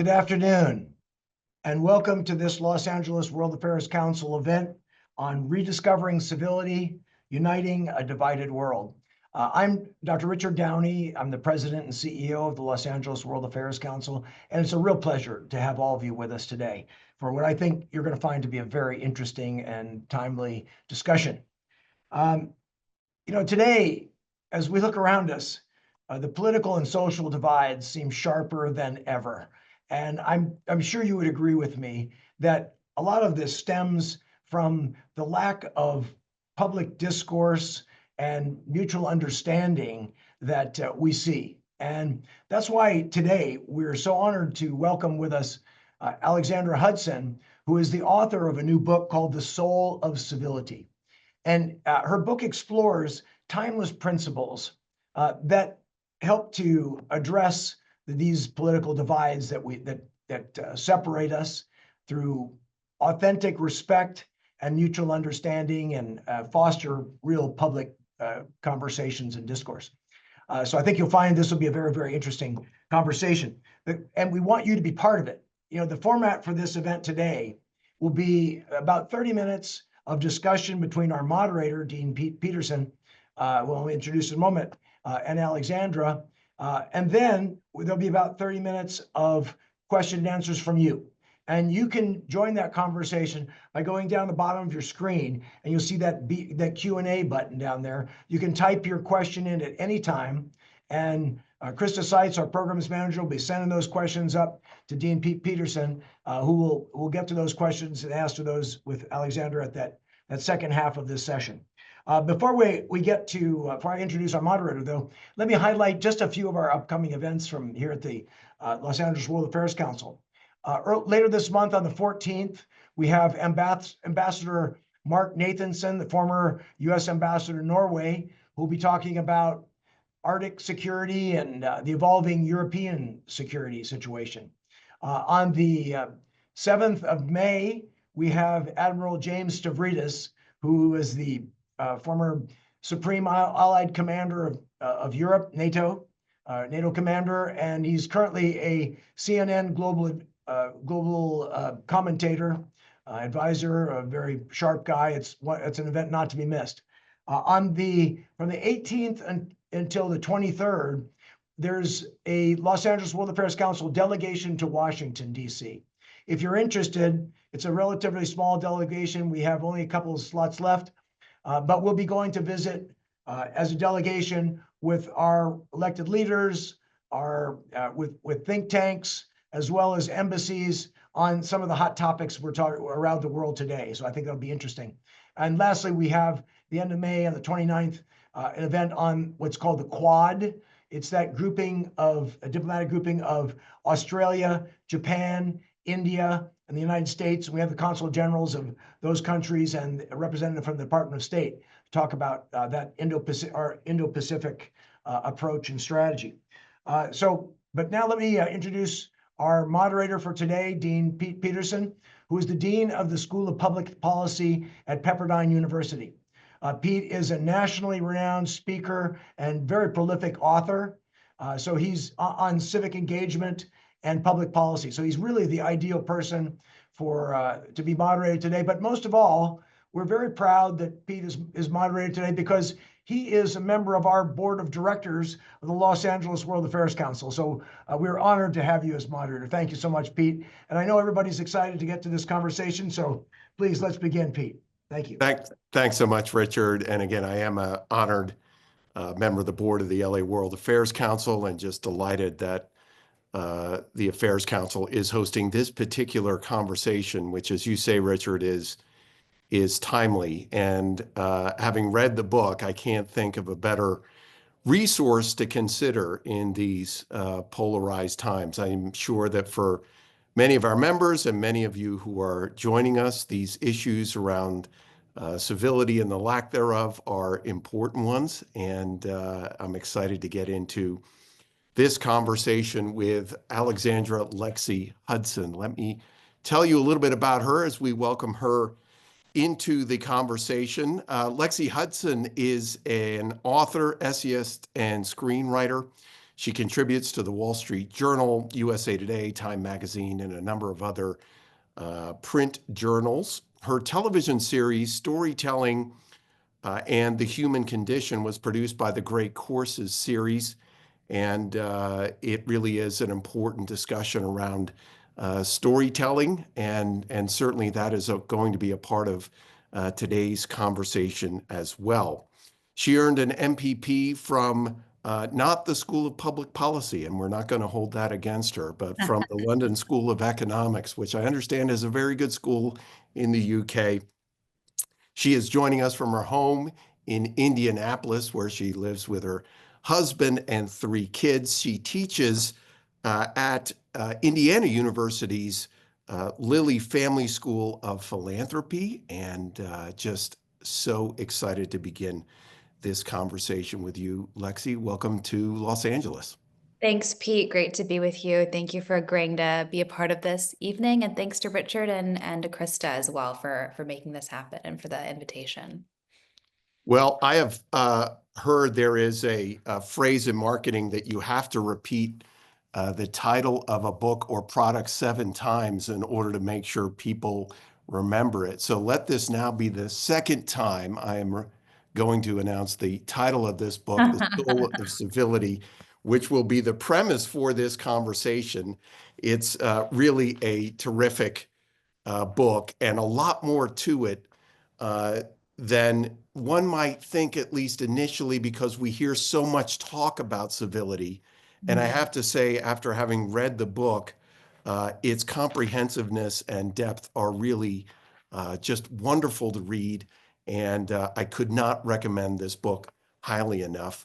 good afternoon, and welcome to this Los Angeles World Affairs Council event on Rediscovering Civility, Uniting a Divided World. I'm Dr. Richard Downey. I'm the president and CEO of the Los Angeles World Affairs Council, and it's a real pleasure to have all of you with us today for what I think you're going to find to be a very interesting and timely discussion. Today, as we look around us, the political and social divides seem sharper than ever. And I'm sure you would agree with me that a lot of this stems from the lack of public discourse and mutual understanding that we see. And that's why today we're so honored to welcome with us Alexandra Hudson, who is the author of a new book called The Soul of Civility. And her book explores timeless principles that help to address these political divides that separate us through authentic respect and mutual understanding and foster real public conversations and discourse. So I think you'll find this will be a very, very interesting conversation. And we want you to be part of it. The format for this event today will be about 30 minutes of discussion between our moderator, Dean Peterson, who I'll introduce in a moment, and Alexandra. And then there'll be about 30 minutes of question and answers from you. And you can join that conversation by going down the bottom of your screen, and you'll see that Q&A button down there. You can type your question in at any time, and Krista Seitz, our programs manager, will be sending those questions up to Dean Peterson, who will get to those questions and answer those with Alexandra at that second half of this session. Before I introduce our moderator, though, let me highlight just a few of our upcoming events from here at the Los Angeles World Affairs Council. Later this month on the 14th, we have Ambassador Mark Nathanson, the former U.S. Ambassador to Norway, who will be talking about Arctic security and the evolving European security situation. On the 7th of May, we have Admiral James Stavridis, who is the former Supreme Allied Commander of Europe, NATO commander, and he's currently a CNN global commentator, advisor, a very sharp guy. It's an event not to be missed. From the 18th until the 23rd, there's a Los Angeles World Affairs Council delegation to Washington, D.C. If you're interested, it's a relatively small delegation. We have only a couple of slots left, but we'll be going to visit as a delegation with our elected leaders, with think tanks, as well as embassies on some of the hot topics we're talking around the world today. So I think that'll be interesting. And lastly, we have the end of May on the 29th, an event on what's called the Quad. It's that a diplomatic grouping of Australia, Japan, India, and the United States. We have the consul generals of those countries and a representative from the Department of State to talk about that Indo-Pacific approach and strategy. But now let me introduce our moderator for today, Dean Peterson, who is the Dean of the School of Public Policy at Pepperdine University. Pete is a nationally renowned speaker and very prolific author. So he's on civic engagement and public policy. So he's really the ideal person to be moderated today. But most of all, we're very proud that Pete is moderated today because he is a member of our board of directors of the Los Angeles World Affairs Council. So we're honored to have you as moderator. Thank you so much, Pete. And I know everybody's excited to get to this conversation. So please, let's begin, Pete. Thank you. Thanks so much, Richard. And again, I am an honored member of the board of the LA World Affairs Council, and just delighted that the Affairs Council is hosting this particular conversation, which, as you say, Richard, is timely. And having read the book, I can't think of a better resource to consider in these polarized times. I'm sure that for many of our members and many of you who are joining us, these issues around civility and the lack thereof are important ones. And I'm excited to get into this conversation with Alexandra Lexi Hudson. Let me tell you a little bit about her as we welcome her into the conversation. Lexi Hudson is an author, essayist, and screenwriter. She contributes to the Wall Street Journal, USA Today, Time Magazine, and a number of other print journals. Her television series, Storytelling and the Human Condition, was produced by the Great Courses series. And it really is an important discussion around storytelling. And certainly that is going to be a part of today's conversation as well. She earned an MPP from not the School of Public Policy, and we're not going to hold that against her, but from the London School of Economics, which I understand is a very good school in the UK. She is joining us from her home in Indianapolis, where she lives with her husband and 3 kids. She teaches at Indiana University's Lilly Family School of Philanthropy, and just so excited to begin this conversation with you, Lexi. Welcome to Los Angeles. Thanks, Pete. Great to be with you. Thank you for agreeing to be a part of this evening. And thanks to Richard and to Krista as well for making this happen and for the invitation. Well, I have heard there is a phrase in marketing that you have to repeat the title of a book or product 7 times in order to make sure people remember it. So let this now be the second time I am going to announce the title of this book, The Soul of Civility, which will be the premise for this conversation. It's really a terrific book, and a lot more to it than one might think, at least initially, because we hear so much talk about civility. And I have to say, after having read the book, its comprehensiveness and depth are really just wonderful to read. And I could not recommend this book highly enough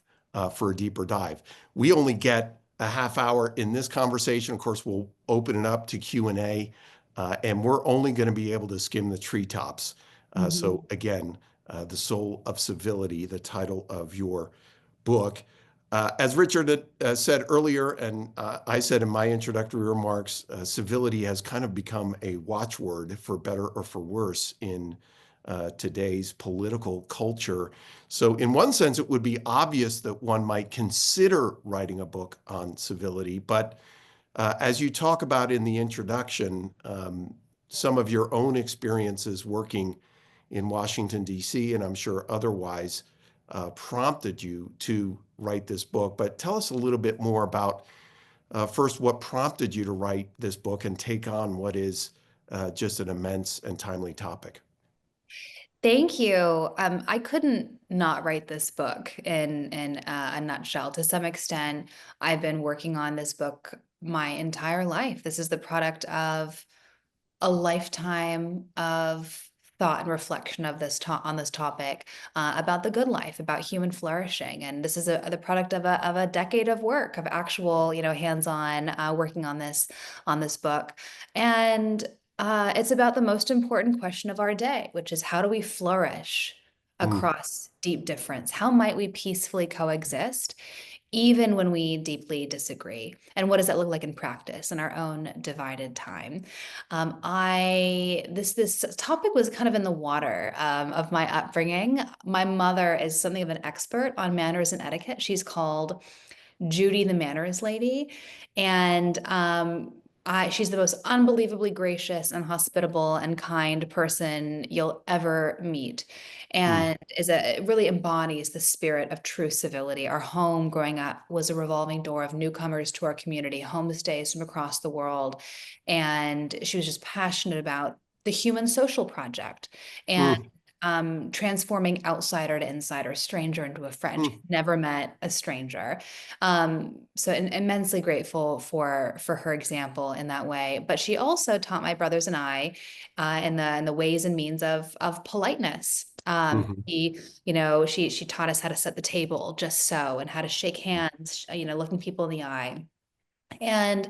for a deeper dive. We only get a half hour in this conversation. Of course, we'll open it up to Q&A, and we're only going to be able to skim the treetops. So again, The Soul of Civility, the title of your book. As Richard said earlier, and I said in my introductory remarks, civility has kind of become a watchword, for better or for worse, in today's political culture. So in one sense, it would be obvious that one might consider writing a book on civility. But as you talk about in the introduction, some of your own experiences working in Washington, D.C., and I'm sure otherwise, prompted you to write this book. But tell us a little bit more about, first, what prompted you to write this book and take on what is just an immense and timely topic. Thank you. I couldn't not write this book in a nutshell. To some extent, I've been working on this book my entire life. This is the product of a lifetime of thought and reflection of on this topic about the good life, about human flourishing, and this is the product of a decade of work, of actual, hands-on working on this book, and it's about the most important question of our day, which is how do we flourish across deep difference? How might we peacefully coexist, even when we deeply disagree? And what does that look like in practice in our own divided time? This topic was kind of in the water of my upbringing. My mother is something of an expert on manners and etiquette. She's called Judy the Manners Lady. And she's the most unbelievably gracious and hospitable and kind person you'll ever meet. And it really embodies the spirit of true civility. Our home growing up was a revolving door of newcomers to our community, homestays from across the world. And she was just passionate about the human social project and transforming outsider to insider, stranger into a friend. She never met a stranger. So immensely grateful for her example in that way. But she also taught my brothers and I in the ways and means of politeness. She taught us how to set the table just so, and how to shake hands, looking people in the eye. And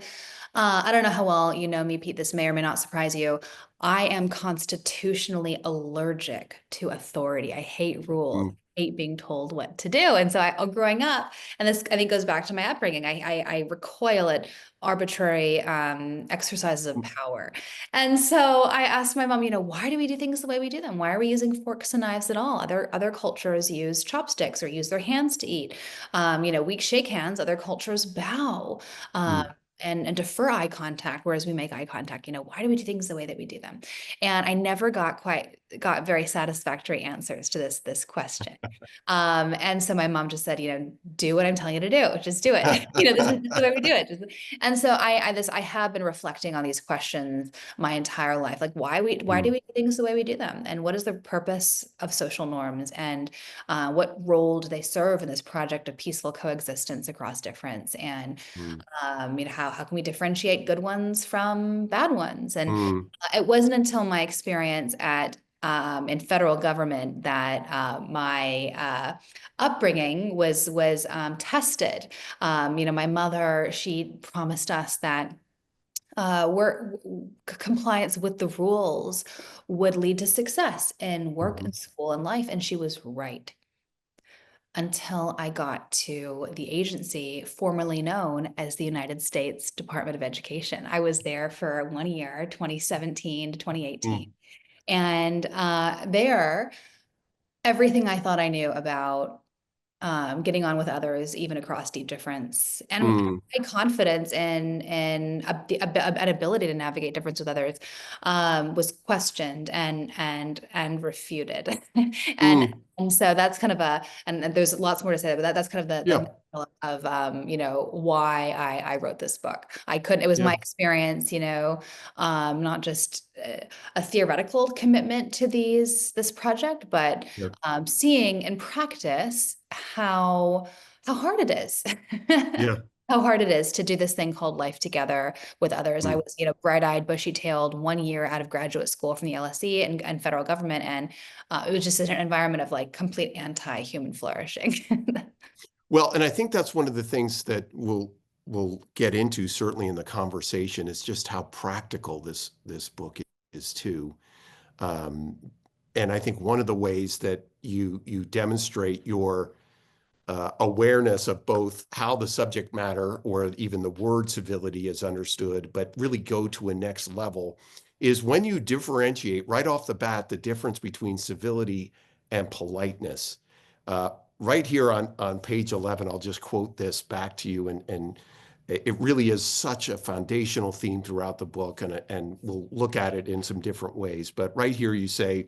I don't know how well you know me, Pete, this may or may not surprise you. I am constitutionally allergic to authority. I hate rules. hate being told what to do. And so growing up, and this I think goes back to my upbringing, I recoil at arbitrary exercises of power. And so I asked my mom, why do we do things the way we do them? Why are we using forks and knives at all? Other cultures use chopsticks or use their hands to eat. We shake hands, other cultures bow. Mm, And defer eye contact, whereas we make eye contact. Why do we do things the way that we do them? And I never got very satisfactory answers to this question. And so my mom just said, do what I'm telling you to do. Just do it. This is the way we do it. And so I have been reflecting on these questions my entire life. Like why do mm, we do things the way we do them? And what is the purpose of social norms? And what role do they serve in this project of peaceful coexistence across difference? And mm, how can we differentiate good ones from bad ones? And mm, it wasn't until my experience in federal government that my upbringing was tested. My mother, she promised us that compliance with the rules would lead to success in work mhm, and school and life, and she was right. Until I got to the agency formerly known as the United States Department of Education. I was there for 1 year, 2017 to 2018. mm, And there, everything I thought I knew about getting on with others, even across deep difference, and mm, my confidence in an ability to navigate difference with others was questioned and refuted, and mm. and so that's kind of and there's lots more to say, but that's kind of the Yeah, middle of why I wrote this book. I couldn't. It was my yeah, experience, not just a theoretical commitment to this project, but yeah, seeing in practice how hard it is. yeah. How hard it is to do this thing called life together with others. I Mm. was, bright-eyed, bushy-tailed 1 year out of graduate school from the LSE and federal government, and it was just an environment of like complete anti-human flourishing. Well, and I think that's one of the things that we'll get into certainly in the conversation is just how practical this book is too. Um, and I think one of the ways that you demonstrate your awareness of both how the subject matter or even the word civility is understood, but really go to a next level, is when you differentiate right off the bat the difference between civility and politeness. Right here on page 11, I'll just quote this back to you, and it really is such a foundational theme throughout the book, and we'll look at it in some different ways. But right here you say,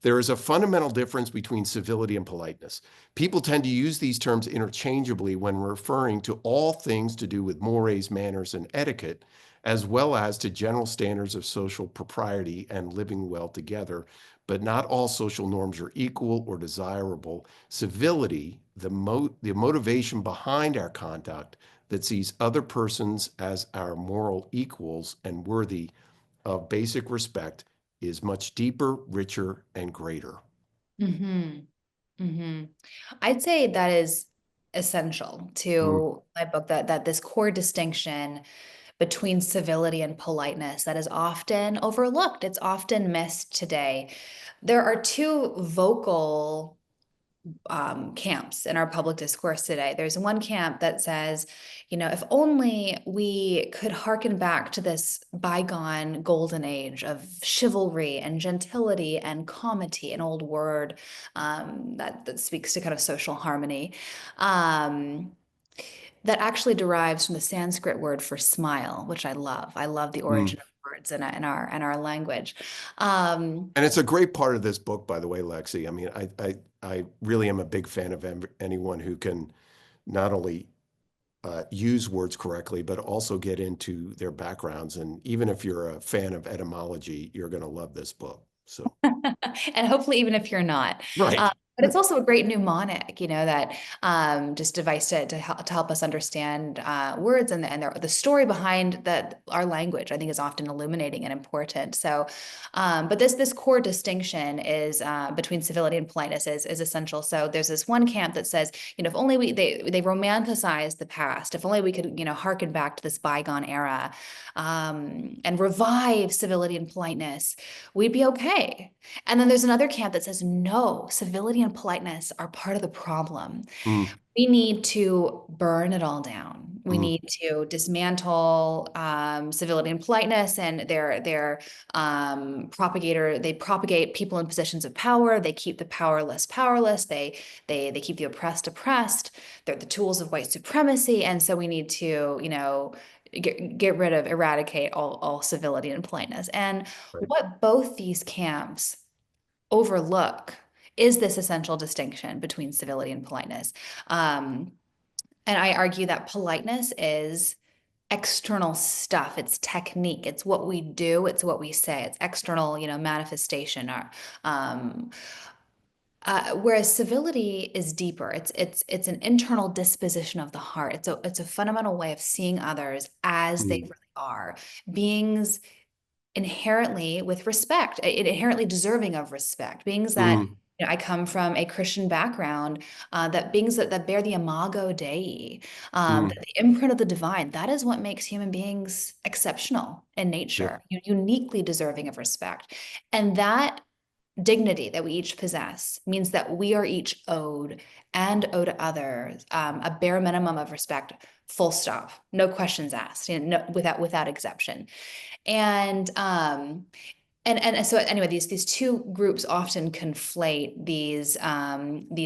there is a fundamental difference between civility and politeness. People tend to use these terms interchangeably when referring to all things to do with mores, manners, and etiquette, as well as to general standards of social propriety and living well together. But not all social norms are equal or desirable. Civility, the motivation behind our conduct that sees other persons as our moral equals and worthy of basic respect, is much deeper, richer, and greater. hmm hmm I'd say that is essential Mm, to my book, that this core distinction between civility and politeness that is often overlooked. It's often missed today. There are two vocal camps in our public discourse today. There's one camp that says, if only we could hearken back to this bygone golden age of chivalry and gentility and comity, an old word that speaks to kind of social harmony. That actually derives from the Sanskrit word for smile, which I love. I love the mm. origin of words in our language. Um, And it's a great part of this book, by the way, Lexi. I mean, I really am a big fan of anyone who can not only use words correctly, but also get into their backgrounds. And even if you're a fan of etymology, you're going to love this book. So, and hopefully even if you're not. right. But it's also a great mnemonic, that just device to help us understand words and the story behind our language, I think, is often illuminating and important. So, but this core distinction is between civility and politeness is essential. So there's this one camp that says, if only they romanticize the past, if only we could, hearken back to this bygone era and revive civility and politeness, we'd be okay. And then there's another camp that says, no, civility and politeness are part of the problem. Mm, We need to burn it all down. We mm, need to dismantle civility and politeness and their propagator. They propagate people in positions of power. They keep the powerless powerless. They keep the oppressed oppressed. They're the tools of white supremacy. And so we need to, get rid of, eradicate all civility and politeness. And right. what both these camps overlook is this essential distinction between civility and politeness. And I argue that politeness is external stuff. It's technique. It's what we do. It's what we say. It's external, manifestation. Or, whereas civility is deeper. It's an internal disposition of the heart. It's a fundamental way of seeing others as they Mm, really are, beings inherently with respect, inherently deserving of respect, beings that mm, I come from a Christian background, that beings that bear the imago Dei, mm, the imprint of the divine. That is what makes human beings exceptional in yeah, nature, uniquely deserving of respect. And that dignity that we each possess means that we are each owed and owe to others a bare minimum of respect, full stop, no questions asked, no, without exception. And and so anyway, these two groups often conflate these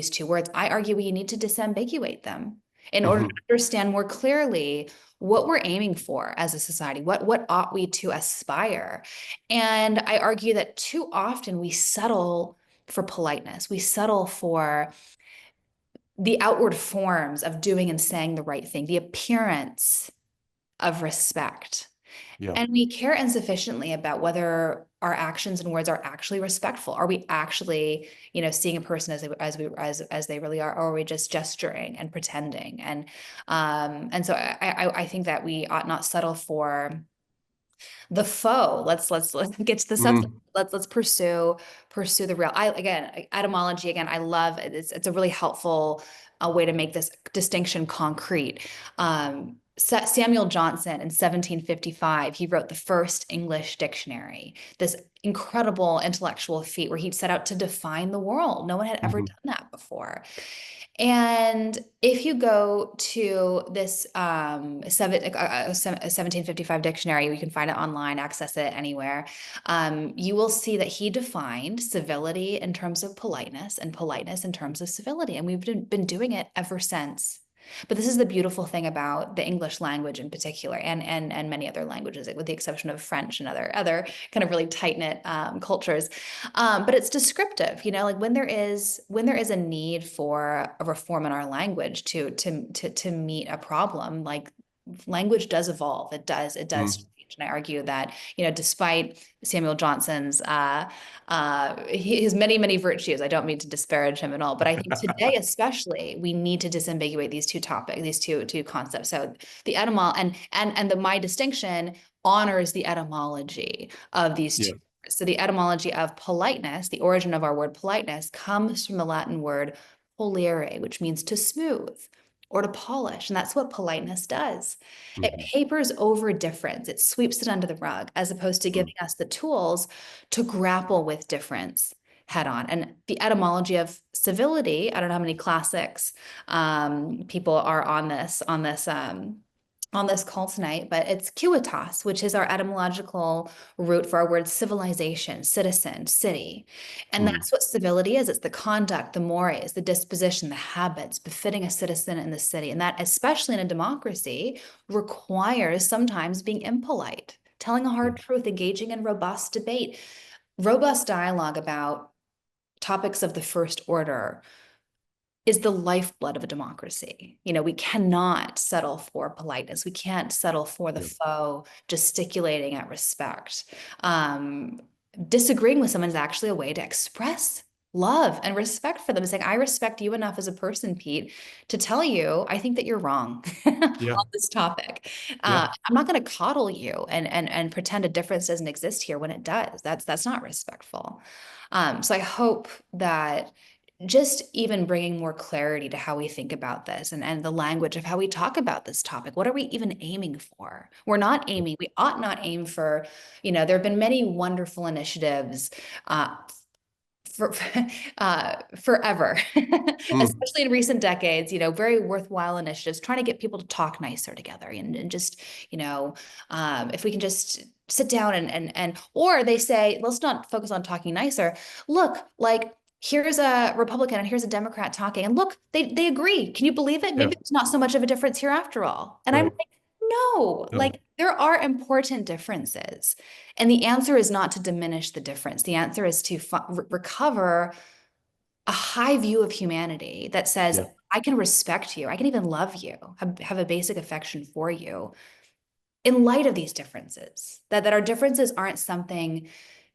two words. I argue we need to disambiguate them in order to mhm, understand more clearly what we're aiming for as a society. What ought we to aspire? And I argue that too often we settle for politeness. We settle for the outward forms of doing and saying the right thing, the appearance of respect. yeah, And we care insufficiently about whether our actions and words are actually respectful. Are we actually, seeing a person as they really are, or are we just gesturing and pretending? And so I think that we ought not settle for the foe. Let's get to the substance. mm, Let's pursue the real. Etymology again. I love it. It's a really helpful way to make this distinction concrete. Samuel Johnson in 1755, he wrote the first English dictionary. This incredible intellectual feat where he set out to define the world. No one had ever mhm, done that before. And if you go to this 1755 dictionary, you can find it online, access it anywhere. You will see that he defined civility in terms of politeness and politeness in terms of civility. And we've been doing it ever since. But this is the beautiful thing about the English language in particular, and many other languages, with the exception of French and other kind of really tight-knit cultures. But it's descriptive, like when there is a need for a reform in our language to meet a problem, like language does evolve. It does mm, change. And I argue that, despite Samuel Johnson's his many virtues, I don't mean to disparage him at all, but I think today especially we need to disambiguate these two topics, these two concepts. So the and my distinction honors the etymology of these yeah, two. So the etymology of politeness, the origin of our word politeness, comes from the Latin word polere, which means to smooth or to polish. And that's what politeness does. It mhm, papers over difference. It sweeps it under the rug, as opposed to mm, giving us the tools to grapple with difference head on. And the etymology of civility, I don't know how many classics people are on this call tonight, but it's civitas, which is our etymological root for our word civilization, citizen, city. And mm, that's what civility is. It's the conduct, the mores, the disposition, the habits befitting a citizen in the city. And that, especially in a democracy, requires sometimes being impolite, telling a yeah, hard truth, engaging in robust debate, robust dialogue about topics of the first order is the lifeblood of a democracy. We cannot settle for politeness. We can't settle for the yeah, foe gesticulating at respect. Disagreeing with someone is actually a way to express love and respect for them. It's like, I respect you enough as a person, Pete, to tell you I think that you're wrong on yeah, this topic. yeah, I'm not going to coddle you and pretend a difference doesn't exist here when it does. That's not respectful. So I hope that just even bringing more clarity to how we think about this and the language of how we talk about this topic. What are we even aiming for? We ought not aim for, there have been many wonderful initiatives forever, Mm, especially in recent decades, very worthwhile initiatives trying to get people to talk nicer together and just, if we can just sit down or they say, let's not focus on talking nicer. Look, like, here's a Republican and here's a Democrat talking, and look, they agree. Can you believe it? yeah, Maybe there's not so much of a difference here after all. And I'm right. like, no, No, like there are important differences. And the answer is not to diminish the difference. The answer is to recover a high view of humanity that says, yeah, I can respect you. I can even love you, have a basic affection for you in light of these differences, that our differences aren't something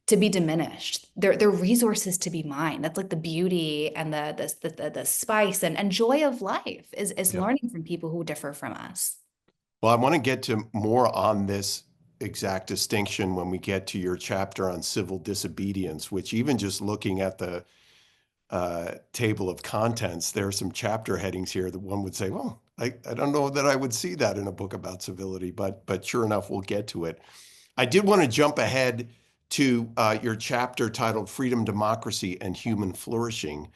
to be diminished. They're resources to be mined. That's like the beauty and the spice and joy of life is yeah. learning from people who differ from us. Well, I want to get to more on this exact distinction when we get to your chapter on civil disobedience, which even just looking at the table of contents, there are some chapter headings here that one would say, well, I don't know that I would see that in a book about civility, but sure enough, we'll get to it. I did want to jump ahead to your chapter titled Freedom, Democracy, and Human Flourishing.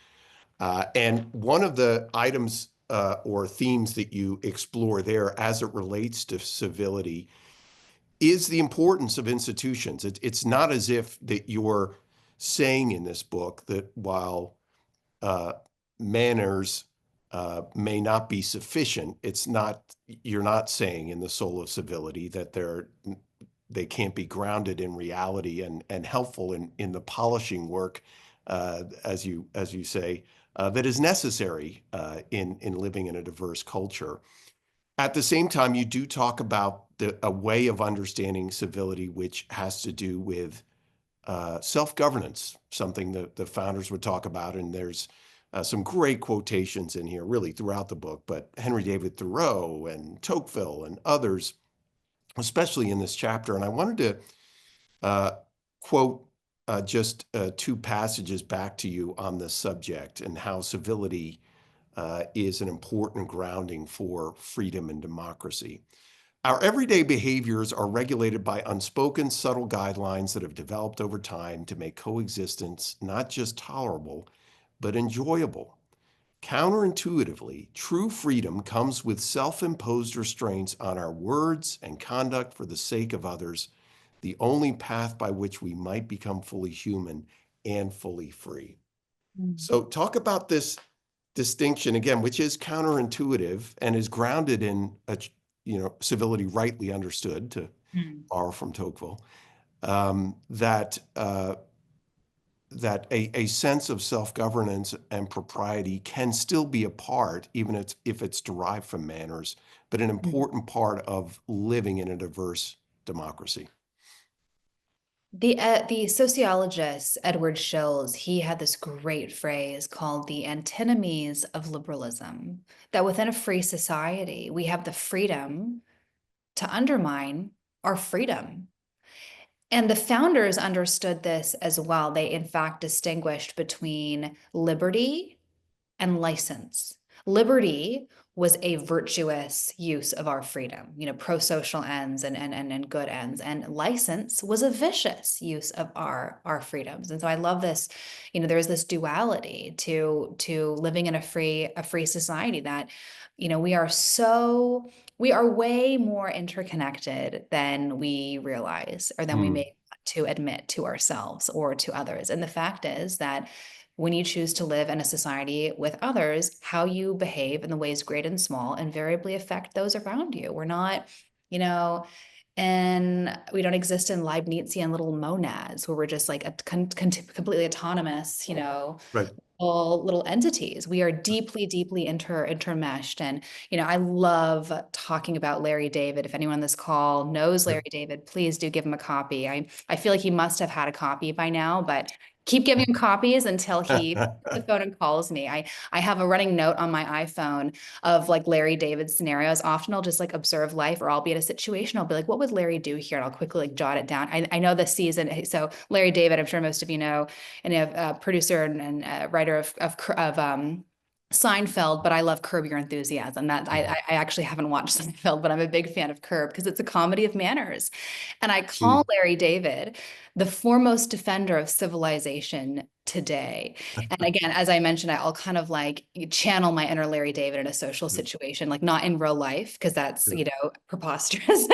And one of the items or themes that you explore there as it relates to civility is the importance of institutions. It's not as if that you're saying in this book that while uh, manners may not be sufficient, you're not saying in the Soul of Civility that they can't be grounded in reality and helpful in the polishing work, as you say, that is necessary in living in a diverse culture. At the same time, you do talk about a way of understanding civility, which has to do with self-governance, something that the founders would talk about. And there's some great quotations in here, really throughout the book, but Henry David Thoreau and Tocqueville and others, especially in this chapter. And I wanted to quote just two passages back to you on this subject and how civility is an important grounding for freedom and democracy. Our everyday behaviors are regulated by unspoken, subtle guidelines that have developed over time to make coexistence not just tolerable, but enjoyable. Counterintuitively, true freedom comes with self-imposed restraints on our words and conduct for the sake of others, the only path by which we might become fully human and fully free. Mm. So talk about this distinction again, which is counterintuitive and is grounded in civility rightly understood, to Mm. borrow from Tocqueville, that a sense of self-governance and propriety can still be a part, even if it's derived from manners, but an Mm. important part of living in a diverse democracy. The sociologist Edward Shills, he had this great phrase called the antinomies of liberalism, that within a free society, we have the freedom to undermine our freedom. And the founders understood this as well. They, in fact, distinguished between liberty and license. Liberty was a virtuous use of our freedom, pro-social ends and good ends. And license was a vicious use of our freedoms. And so I love this, there's this duality to living in a free society that, we are way more interconnected than we realize or than we Mm, may want to admit to ourselves or to others. And the fact is that when you choose to live in a society with others, how you behave in the ways great and small invariably affect those around you. We're not, and we don't exist in Leibnizian little monads where we're just like completely autonomous, right. all little entities. We are deeply, deeply intermeshed. And, I love talking about Larry David. If anyone on this call knows Larry David, please do give him a copy. I feel like he must have had a copy by now, but keep giving him copies until he picks up the phone and calls me. I have a running note on my iPhone of like Larry David scenarios. Often I'll just like observe life, or I'll be at a situation. I'll be like, what would Larry do here? And I'll quickly like jot it down. I know the season. So Larry David, I'm sure most of you know, and a producer and writer of Seinfeld, but I love Curb Your Enthusiasm. That I actually haven't watched Seinfeld, but I'm a big fan of Curb because it's a comedy of manners. And I call Mm, Larry David the foremost defender of civilization today. And again, as I mentioned, I'll kind of like channel my inner Larry David in a social Yeah. situation, like not in real life, because that's, Yeah. you know, preposterous.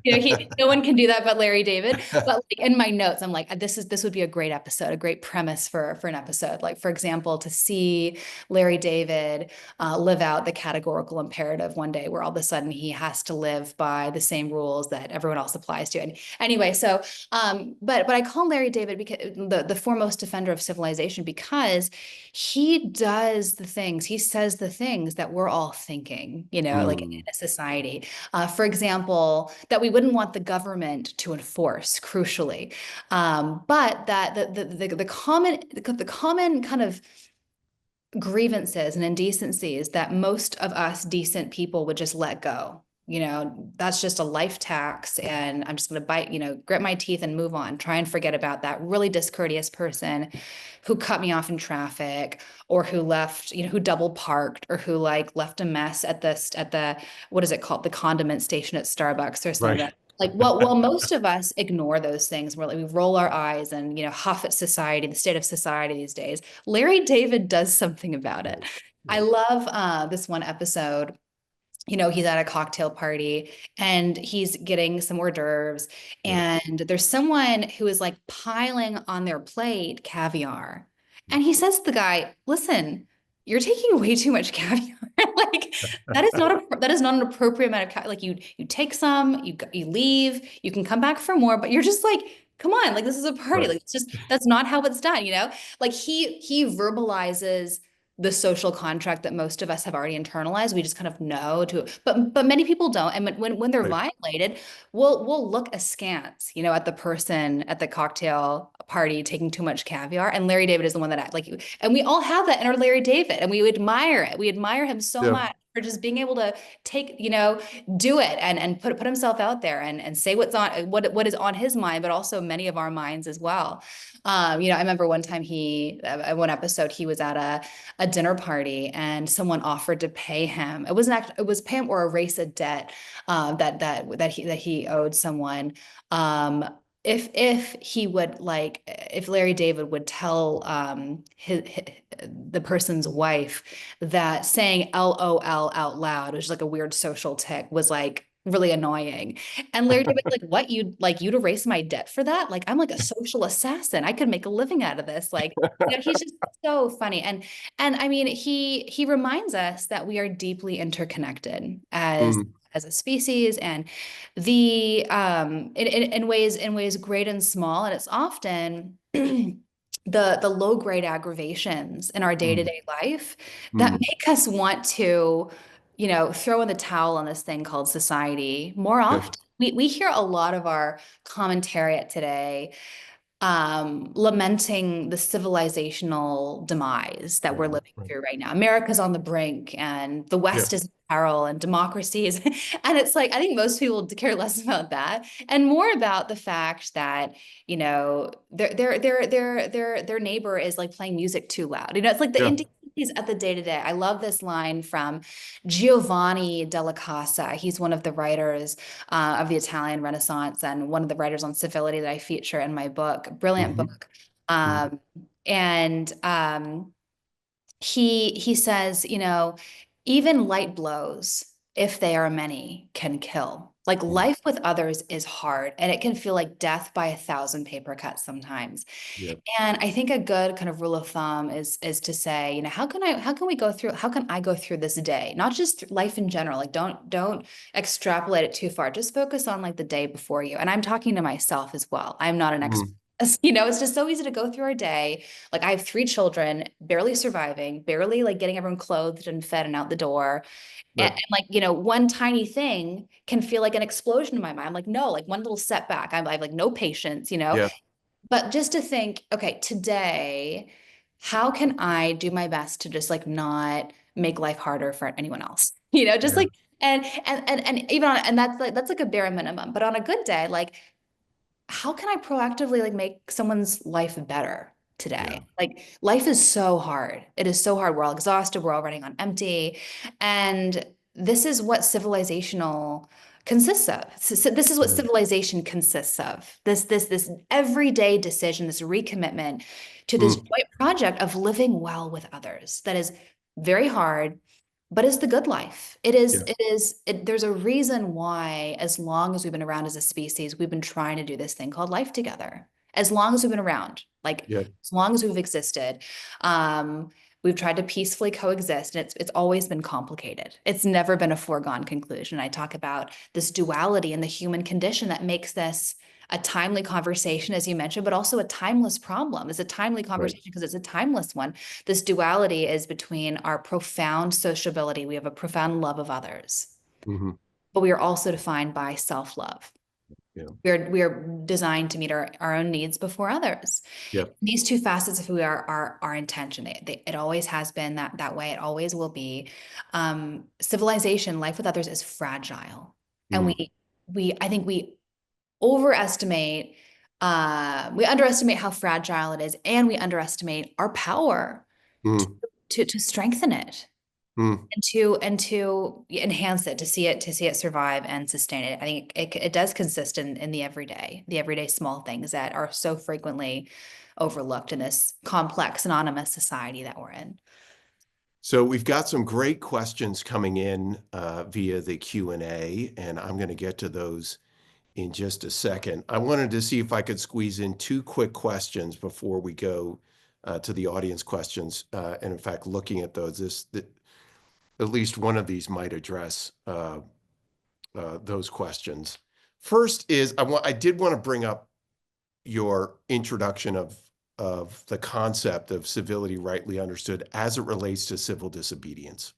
You know, no one can do that but Larry David. But like in my notes, I'm like, this would be a great episode, a great premise for an episode. Like, for example, to see Larry David live out the categorical imperative one day, where all of a sudden he has to live by the same rules that everyone else applies to. And anyway, so but I call Larry David because the foremost defender of civilization, because he does the things, he says the things that we're all thinking, you know, like in a society. For example, that we wouldn't want the government to enforce, crucially, but that the common kind of grievances and indecencies that most of us decent people would just let go. You know, that's just a life tax, and I'm just going to bite, you know, grit my teeth and move on, try and forget about that really discourteous person who cut me off in traffic, or who left, you know, who double parked, or who like left a mess at the what is it called, the condiment station at Starbucks or something. Right. Like, well, most of us ignore those things. We're like, we roll our eyes and, you know, huff at society, the state of society these days. Larry David does something about it. I love this one episode. You know, he's at a cocktail party and he's getting some hors d'oeuvres, Yeah. and there's someone who is like piling on their plate caviar. And he says to the guy, listen, you're taking way too much caviar. Like, that is not an appropriate amount of caviar. Like, you take some, you leave, you can come back for more, but you're just like, come on, like, this is a party. Right. Like, it's just, that's not how it's done, you know? Like, he verbalizes the social contract that most of us have already internalized. We just kind of know to, but many people don't. And when they're Right. violated, we'll look askance, you know, at the person at the cocktail party taking too much caviar. And Larry David is the one that like, and we all have that in our Larry David, and we admire it. We admire him so Yeah. much for just being able to take, you know, do it and put himself out there and say what is on his mind, but also many of our minds as well. You know, I remember one time one episode, he was at a dinner party and someone offered to pay him. It was pay him or erase a debt that he owed someone. If he would like, if Larry David would tell the person's wife that saying LOL out loud, which is like a weird social tick, was like really annoying. And Larry David, like, what, you'd erase my debt for that? Like, I'm like a social assassin. I could make a living out of this. Like, you know, he's just so funny. And I mean, he reminds us that we are deeply interconnected as a species, and in ways great and small. And it's often the low grade aggravations in our day-to-day life that make us want to, you know, throw in the towel on this thing called society more Yeah. often. We hear a lot of our commentariat today lamenting the civilizational demise that we're living Right. through right now. America's on the brink, and the Yeah. West is in peril, and democracy is, and it's like, I think most people care less about that and more about the fact that, you know, their neighbor is like playing music too loud. You know, it's like the Yeah. indecencies at the day to day. I love this line from Giovanni della Casa. He's one of the writers of the Italian Renaissance and one of the writers on civility that I feature in my book. Brilliant book. And he says, you know, even light blows, if they are many, can kill. Like, life with others is hard, and it can feel like death by 1,000 paper cuts sometimes. Yeah. And I think a good kind of rule of thumb is to say, you know, how can I go through this day? Not just life in general. Like, don't extrapolate it too far. Just focus on like the day before you. And I'm talking to myself as well. I'm not an expert. You know, it's just so easy to go through our day. Like, I have 3 children, barely surviving, barely like getting everyone clothed and fed and out the door. Right. And like, you know, one tiny thing can feel like an explosion in my mind. I'm like, no, like one little setback. I have like no patience, you know. Yeah. But just to think, okay, today, how can I do my best to just like not make life harder for anyone else? You know, just Yeah. like, and even on, and that's like a bare minimum. But on a good day, like, how can I proactively like make someone's life better Yeah. today? Like, life is so hard. It is so hard. We're all exhausted. We're all running on empty. And this is what civilizational consists of. So this is what civilization consists of. This everyday decision, this recommitment to this joint project of living well with others. That is very hard, but it's the good life. There's a reason why, as long as we've been around as a species, we've been trying to do this thing called life together. As long as we've been around, like Yeah. as long as we've existed, we've tried to peacefully coexist, and it's always been complicated. It's never been a foregone conclusion. I talk about this duality in the human condition that makes this a timely conversation, as you mentioned, but also a timeless problem. It's a timely conversation because it's a timeless one. This duality is between our profound sociability. We have a profound love of others, but we are also defined by self-love. Yeah. We are designed to meet our own needs before others. Yeah. These two facets of who we are our intention. It always has been that way. It always will be. Civilization, life with others, is fragile, and I think we overestimate, we underestimate how fragile it is, and we underestimate our power to strengthen it. And to enhance it, to see it survive and sustain it. I think it does consist in the everyday small things that are so frequently overlooked in this complex, anonymous society that we're in. So we've got some great questions coming in via the Q&A, and I'm going to get to those in just a second. I wanted to see if I could squeeze in two quick questions before we go to the audience questions. And in fact, looking at those, at least one of these might address those questions. First is, I did want to bring up your introduction of the concept of civility rightly understood as it relates to civil disobedience.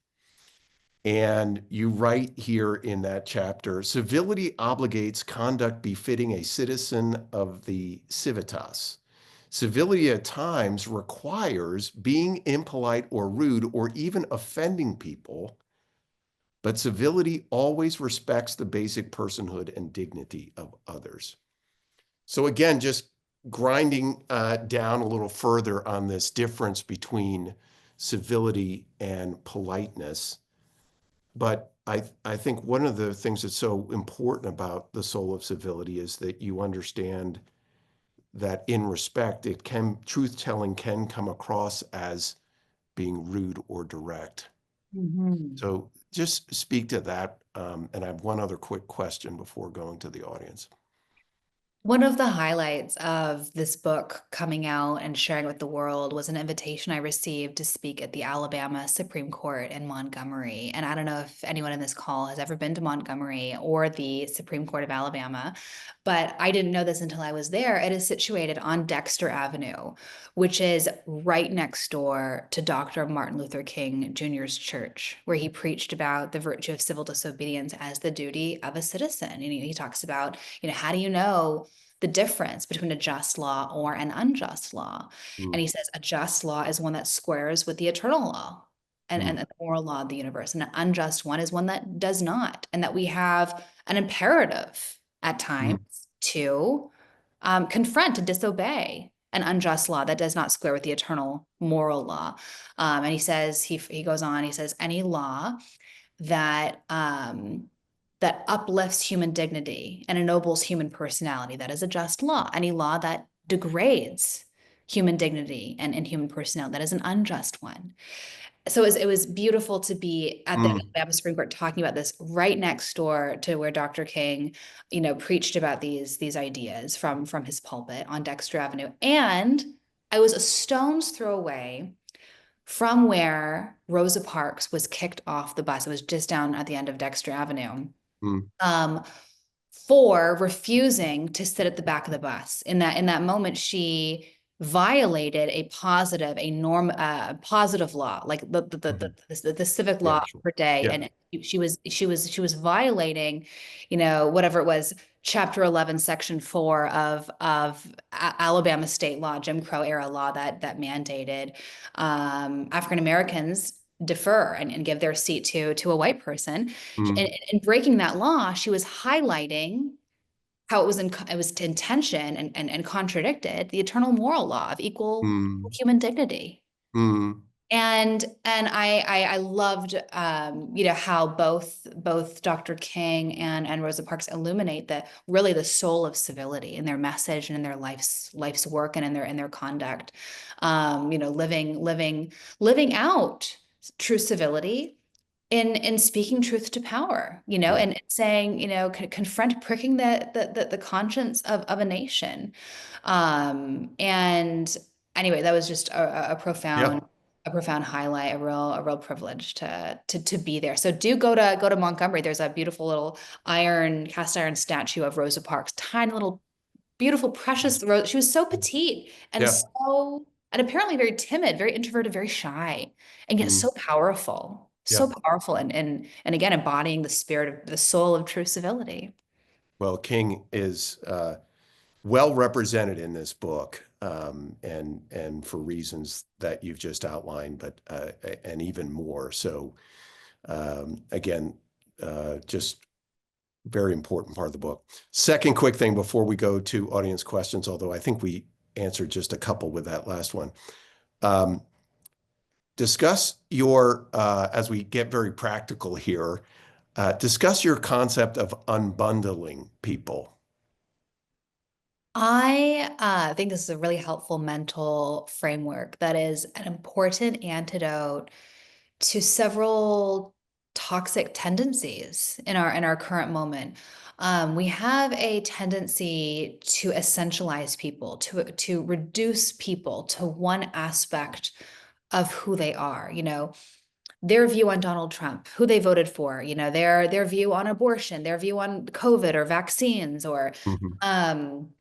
And you write here in that chapter, civility obligates conduct befitting a citizen of the civitas. Civility at times requires being impolite or rude or even offending people, but civility always respects the basic personhood and dignity of others. So again, just grinding down a little further on this difference between civility and politeness. But I think one of the things that's so important about the soul of civility is that you understand that in respect, truth-telling can come across as being rude or direct. So just speak to that. And I have one other quick question before going to the audience. One of the highlights of this book coming out and sharing with the world was an invitation I received to speak at the Alabama Supreme Court in Montgomery. And I don't know if anyone in this call has ever been to Montgomery or the Supreme Court of Alabama, but I didn't know this until I was there. It is situated on Dexter Avenue, which is right next door to Dr. Martin Luther King Jr.'s church, where he preached about the virtue of civil disobedience as the duty of a citizen. And he talks about, how do you know the difference between a just law or an unjust law? And he says a just law is one that squares with the eternal law and the moral law of the universe. And an unjust one is one that does not, and that we have an imperative at times to confront, to disobey an unjust law that does not square with the eternal moral law. And he says, he goes on, he says, any law that that uplifts human dignity and ennobles human personality, that is a just law. Any law that degrades human dignity and human personality, that is an unjust one. So it was beautiful to be at the Alabama Supreme Court talking about this right next door to where Dr. King, preached about these ideas from his pulpit on Dexter Avenue. And I was a stone's throw away from where Rosa Parks was kicked off the bus. It was just down at the end of Dexter Avenue. For refusing to sit at the back of the bus. In that moment, she violated a positive law, like the civic law per day, and she was violating, whatever it was, Chapter 11, Section 4 of Alabama state law, Jim Crow era law that mandated African Americans defer and give their seat to a white person. In breaking that law, she was highlighting how it was in tension and contradicted the eternal moral law of equal human dignity. And I loved how both Dr. King and Rosa Parks illuminate that really the soul of civility in their message and in their life's work and in their conduct. Living out true civility in speaking truth to power, and saying, confront pricking the conscience of a nation. And anyway, that was just a profound Yeah. a profound highlight, a real privilege to be there. So do go to Montgomery. There's a beautiful little cast iron statue of Rosa Parks, tiny little beautiful, precious Rose. She was so petite Yeah. and apparently very timid, very introverted, very shy, and yet Mhm. so powerful, Yeah. and again embodying the spirit of the soul of true civility. Well, King is well represented in this book, and for reasons that you've just outlined, but and even more. So again, just very important part of the book. Second quick thing before we go to audience questions, although I think we answered just a couple with that last one. Discuss your, as we get very practical here, discuss your concept of unbundling people. I think this is a really helpful mental framework that is an important antidote to several toxic tendencies in our current moment. We have a tendency to essentialize people, to reduce people to one aspect of who they are. Their view on Donald Trump, who they voted for. Their view on abortion, their view on COVID or vaccines, or Mhm. um,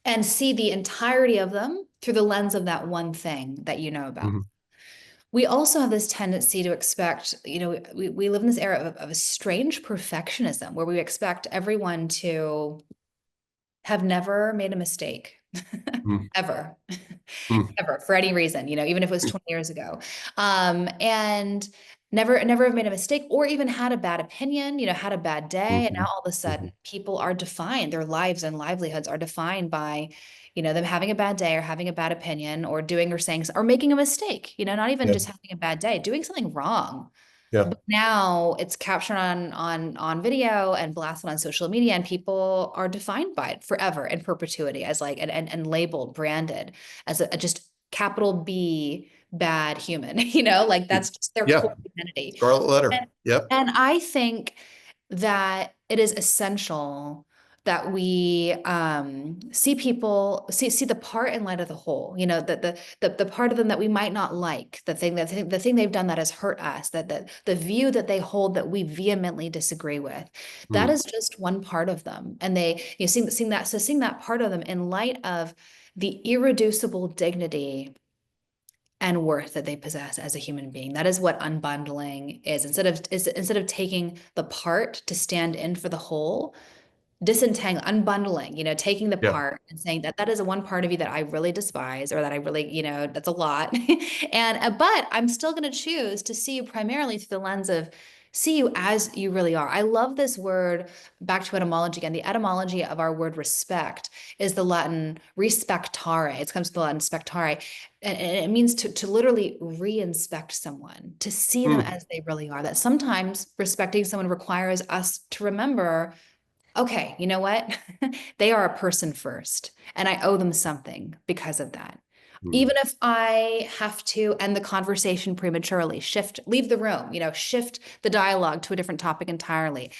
and see the entirety of them through the lens of that one thing that you know about. Mhm. We also have this tendency to expect, we live in this era of a strange perfectionism where we expect everyone to have never made a mistake, Mhm. ever, Mhm. ever, for any reason, even if it was 20 years ago. And never have made a mistake or even had a bad opinion, had a bad day. And now Mhm. all of a sudden Mhm. people are defined, their lives and livelihoods are defined by, them having a bad day or having a bad opinion or doing or saying or making a mistake, not even Yeah. just having a bad day, doing something wrong. Yeah. But now it's captured on video and blasted on social media, and people are defined by it forever in perpetuity as like and labeled, branded as a just capital B bad human, like that's just their Yeah. core identity. Scarlet letter. And, Yep. and I think that it is essential that we see the part in light of the whole, the part of them that we might not like, the thing they've done that has hurt us, that the view that they hold that we vehemently disagree with, that Mm. is just one part of them. And seeing that part of them in light of the irreducible dignity and worth that they possess as a human being. That is what unbundling is. Instead of taking the part to stand in for the whole, unbundling, taking the Yeah. part and saying that is a one part of you that I really despise, or that I really, that's a lot. But I'm still going to choose to see you primarily through the lens of see you as you really are. I love this word, back to etymology again. The etymology of our word respect is the Latin respectare. It comes from the Latin spectare. And it means to literally re-inspect someone, to see them Mm. as they really are. That sometimes respecting someone requires us to remember, okay, you know what? They are a person first, and I owe them something because of that. Mm. Even if I have to end the conversation prematurely, leave the room, shift the dialogue to a different topic entirely.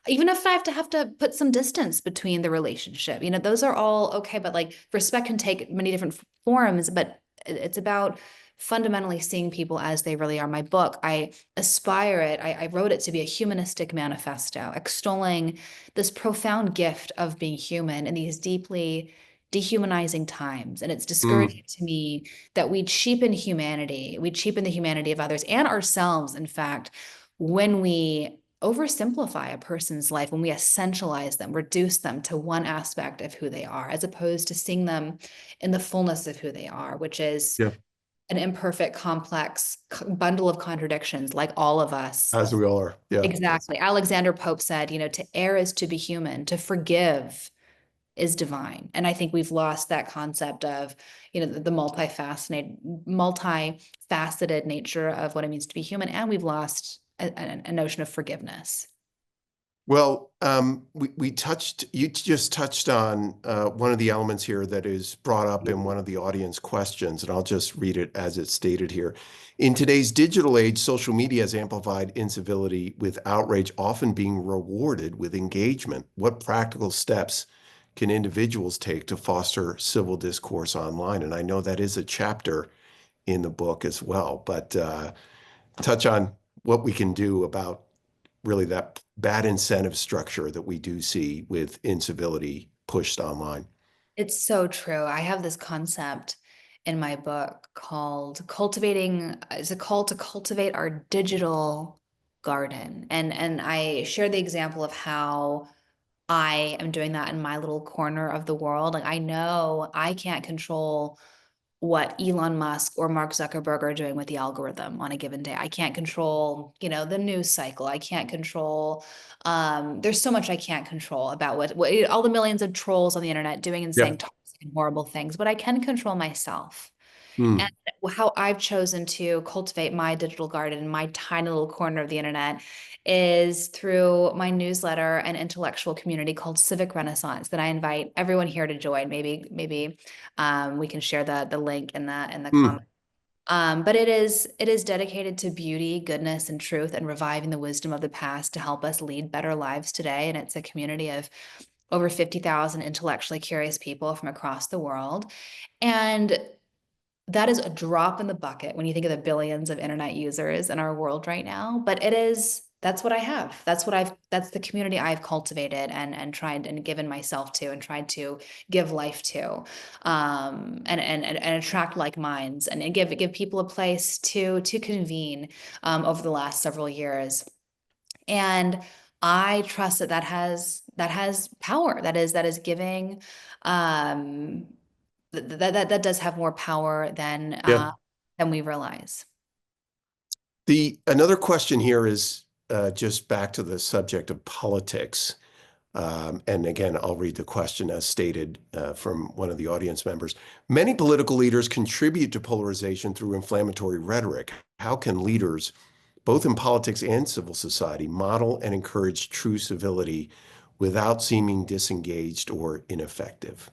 Even if I have to put some distance between the relationship, those are all okay, but like respect can take many different forms, but it's about fundamentally seeing people as they really are. My book, I wrote it to be a humanistic manifesto, extolling this profound gift of being human in these deeply dehumanizing times. And it's Mm. discouraging to me that we cheapen humanity, we cheapen the humanity of others and ourselves, in fact, when we oversimplify a person's life, when we essentialize them, reduce them to one aspect of who they are, as opposed to seeing them in the fullness of who they are, which is Yeah. an imperfect, complex bundle of contradictions, like all of us. As we all are. Yeah. Exactly. Alexander Pope said, to err is to be human, to forgive is divine. And I think we've lost that concept of, the multifaceted nature of what it means to be human. And we've lost a notion of forgiveness. Well, you just touched on one of the elements here that is brought up in one of the audience questions, and I'll just read it as it's stated here. In today's digital age, social media has amplified incivility, with outrage often being rewarded with engagement. What practical steps can individuals take to foster civil discourse online? And I know that is a chapter in the book as well, but touch on what we can do about really that bad incentive structure that we do see with incivility pushed online. It's so true. I have this concept in my book called it's a call to cultivate our digital garden. And I share the example of how I am doing that in my little corner of the world. Like, I know I can't control what Elon Musk or Mark Zuckerberg are doing with the algorithm on a given day. I can't control, the news cycle. I can't control, there's so much I can't control about what all the millions of trolls on the internet doing and Yeah. saying toxic and horrible things, but I can control myself. And Mm. how I've chosen to cultivate my digital garden, my tiny little corner of the internet, is through my newsletter and intellectual community called Civic Renaissance that I invite everyone here to join. Maybe we can share the link in the Mm. comments. But it is dedicated to beauty, goodness, and truth, and reviving the wisdom of the past to help us lead better lives today. And it's a community of over 50,000 intellectually curious people from across the world. And that is a drop in the bucket when you think of the billions of internet users in our world right now. But that's what I have. That's the community I've cultivated and tried and given myself to and tried to give life to, and attract like minds and give people a place to convene, over the last several years. And I trust that has power. That is giving, that does have more power Yeah. than we realize. Another question here is just back to the subject of politics. And again, I'll read the question as stated from one of the audience members. Many political leaders contribute to polarization through inflammatory rhetoric. How can leaders, both in politics and civil society, model and encourage true civility without seeming disengaged or ineffective?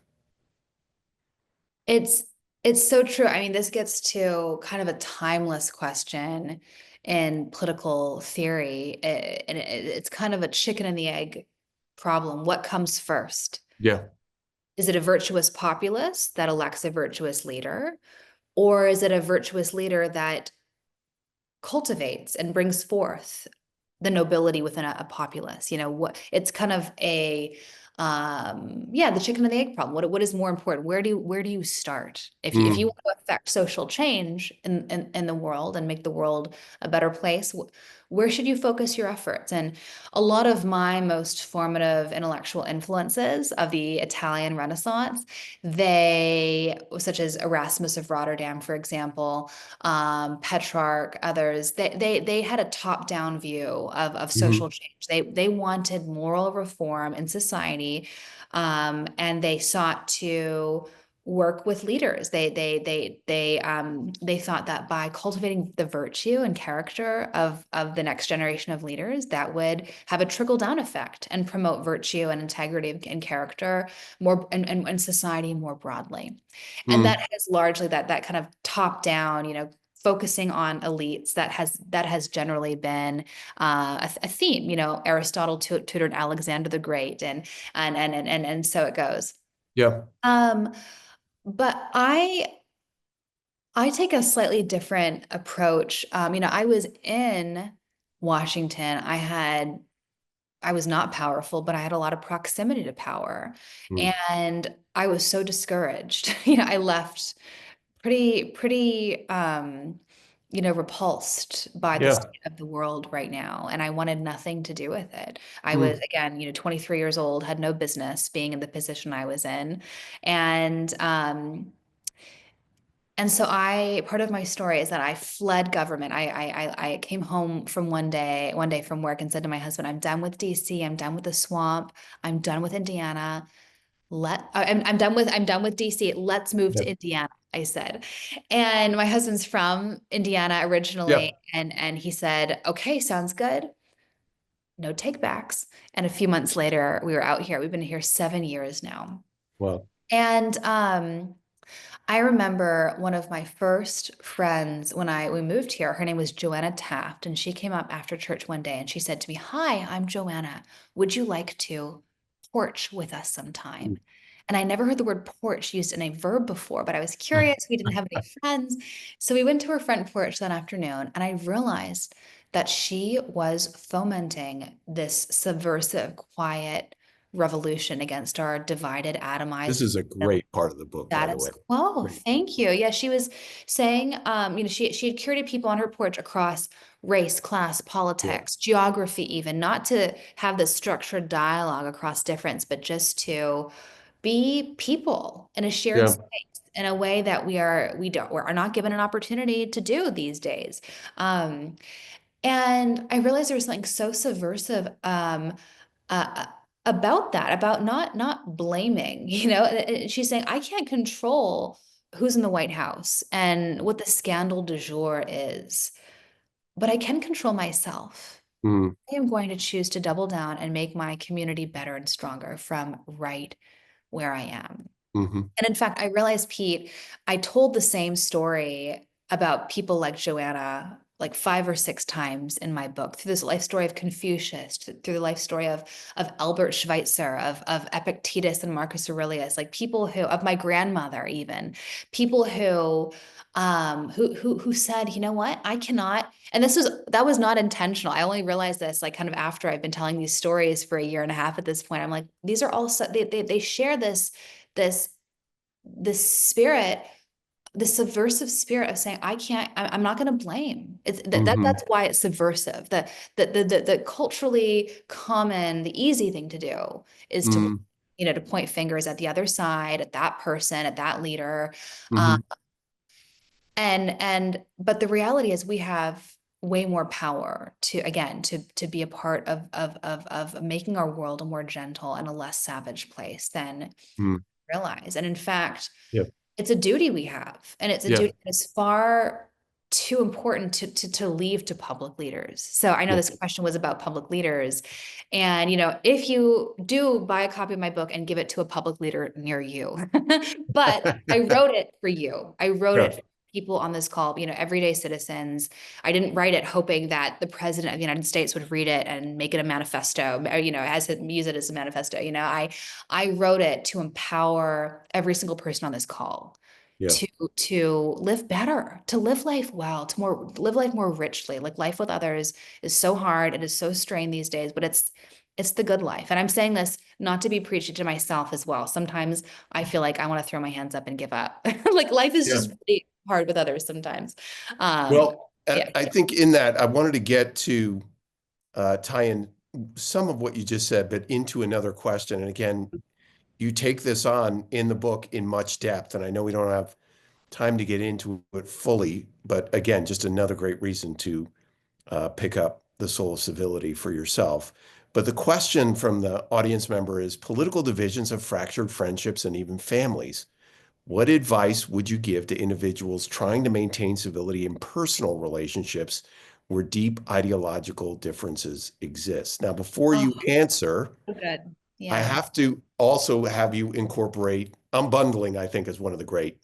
It's it's so true. I mean, this gets to kind of a timeless question in political theory, and it's kind of a chicken and the egg problem. What comes first? Yeah. Is it a virtuous populace that elects a virtuous leader, or is it a virtuous leader that cultivates and brings forth the nobility within a populace? What it's kind of the chicken and the egg problem. What is more important? Where do you start if you Mm. want to affect social change in the world and make the world a better place? Where should you focus your efforts? And a lot of my most formative intellectual influences of the Italian Renaissance, such as Erasmus of Rotterdam, for example, Petrarch, others, they had a top-down view of Mhm. social change. They wanted moral reform in society, and they sought to work with leaders. They thought that by cultivating the virtue and character of the next generation of leaders, that would have a trickle-down effect and promote virtue and integrity and character more and society more broadly. And Mm. that has largely that kind of top-down, focusing on elites, that has generally been a theme. Aristotle tutored Alexander the Great, and so it goes. Yeah. Um, but I take a slightly different approach. I was in Washington. I was not powerful, but I had a lot of proximity to power, Mm. and I was so discouraged. I left pretty repulsed by the Yeah. state of the world right now, and I wanted nothing to do with it. I was, Mm. again, 23 years old, had no business being in the position I was in. And so part of my story is that I fled government. I came home from one day from work and said to my husband, I'm done with DC, I'm done with the swamp, I'm done with Indiana. I'm done with DC. Let's move to Yep. Indiana, I said. And my husband's from Indiana originally, Yep. and he said, okay, sounds good. No takebacks. And a few months later, we were out here. We've been here 7 years now. Well, And I remember one of my first friends when we moved here. Her name was Joanna Taft, and she came up after church one day and she said to me, "Hi, I'm Joanna. Would you like to porch with us sometime?" And I never heard the word porch used in a verb before, but I was curious. We didn't have any friends. So we went to her front porch that afternoon, and I realized that she was fomenting this subversive, quiet revolution against our divided, this atomized is a great part of the book, by the status way. quo. Great. Thank you. Yeah, she was saying, she had curated people on her porch across race, class, Yeah. politics, geography, even not to have this structured dialogue across difference, but just to be people in a shared Yeah. space in a way that we're not given an opportunity to do these days. Um, and I realized there was something so subversive uh, about that, about not blaming, she's saying, I can't control who's in the White House and what the scandal du jour is, but I can control myself. Mm, I am going to choose to double down and make my community better and stronger from right where I am. hmm And in fact, I realized, Pete, I told the same story about people like Joanna like 5 or 6 times in my book, through this life story of Confucius, through the life story of Albert Schweitzer, of Epictetus and Marcus Aurelius, like people of my grandmother, even people who said, you know what, I cannot. And that was not intentional. I only realized this like kind of after I've been telling these stories for a year and a half at this point. I'm like, these are all they share this this spirit, the subversive spirit of saying, I'm not going to blame. hmm That's why it's subversive. The culturally common, the easy thing to do is to, mm to point fingers at the other side, at that person, at that leader. Um, hmm but the reality is we have way more power to, again, to be a part of making our world a more gentle and a less savage place than mm realize. And in fact, Yep. it's a duty we have, and it's a Yeah. duty that's far too important to leave to public leaders. So I know Yeah. this question was about public leaders, and if you do buy a copy of my book and give it to a public leader near you, but I wrote it for you. I wrote Yeah. it for people on this call, everyday citizens. I didn't write it hoping that the president of the United States would read it and make it a manifesto, or, use it as a manifesto. I wrote it to empower every single person on this call Yeah. to live better, to live life well, live life more richly. Like life with others is so hard, it is so strained these days, but it's the good life. And I'm saying this not to be preachy to myself as well. Sometimes I feel like I want to throw my hands up and give up. Like life is Yeah. just really hard with others sometimes. Well, Yeah. I think in that I wanted to get to tie in some of what you just said, but into another question. And again, you take this on in the book in much depth, and I know we don't have time to get into it fully, but again, just another great reason to pick up The Soul of Civility for yourself. But the question from the audience member is, political divisions have fractured friendships and even families. What advice would you give to individuals trying to maintain civility in personal relationships where deep ideological differences exist? Now, before Oh, you answer, so good. I Yeah. have to also have you incorporate unbundling, I think, is one of the great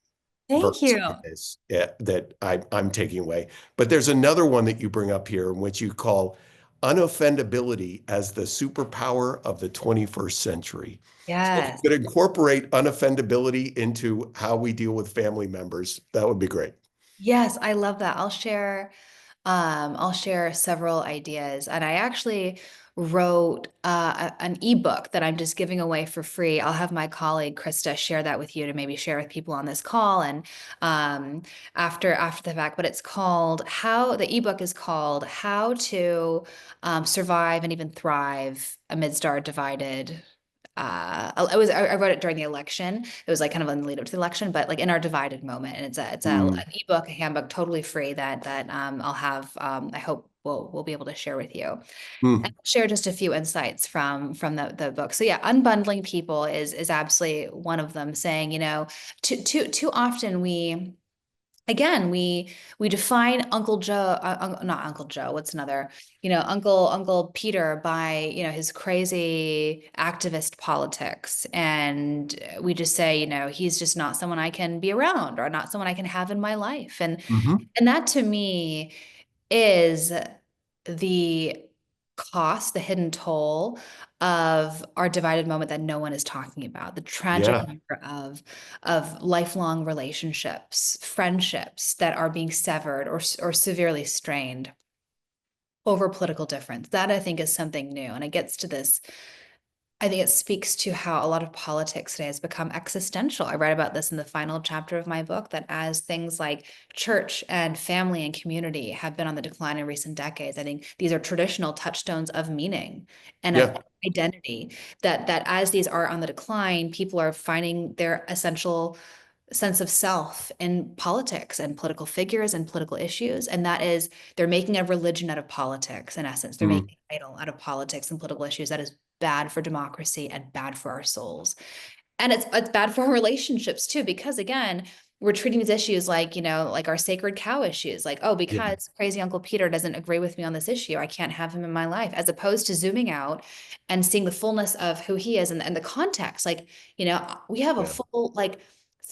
Thank verbs you. in this that I'm taking away. But there's another one that you bring up here, in which you call unoffendability as the superpower of the 21st century. So if you Yes. could incorporate unoffendability into how we deal with family members, that would be great. Yes, I love that. I'll share several ideas, and I actually wrote an ebook that I'm just giving away for free. I'll have my colleague Krista share that with you to maybe share with people on this call and um, after the fact. But the ebook is called How to Survive and Even Thrive Amidst Our Divided I wrote it during the election. It was like kind of in the lead up to the election, but like in our divided moment. And it's an ebook, a handbook, totally free that I'll have, I hope we'll be able to share with you. And share just a few insights from the book. So yeah, unbundling people is absolutely one of them, saying, you know, too often we define Uncle Joe, not Uncle Joe, what's another, you know, Uncle Peter by, you know, his crazy activist politics. And we just say, you know, he's just not someone I can be around or not someone I can have in my life. And that to me is the cost, the hidden toll of our divided moment that no one is talking about, the tragic Yeah. number of lifelong relationships, friendships that are being severed or severely strained over political difference. That I think is something new. And it gets to this, I think it speaks to how a lot of politics today has become existential. I write about this in the final chapter of my book, that as things like church and family and community have been on the decline in recent decades, I think these are traditional touchstones of meaning and of Yeah. identity, that as these are on the decline, people are finding their essential sense of self in politics and political figures and political issues. And that is, they're making a religion out of politics, in essence. They're making an idol out of politics and political issues. That is bad for democracy and bad for our souls. And it's bad for our relationships too, because again, we're treating these issues like, you know, like our sacred cow issues, like, oh, Yeah. because crazy Uncle Peter doesn't agree with me on this issue, I can't have him in my life, as opposed to zooming out and seeing the fullness of who he is and the context. Like, you know, we have a Yeah. full, like,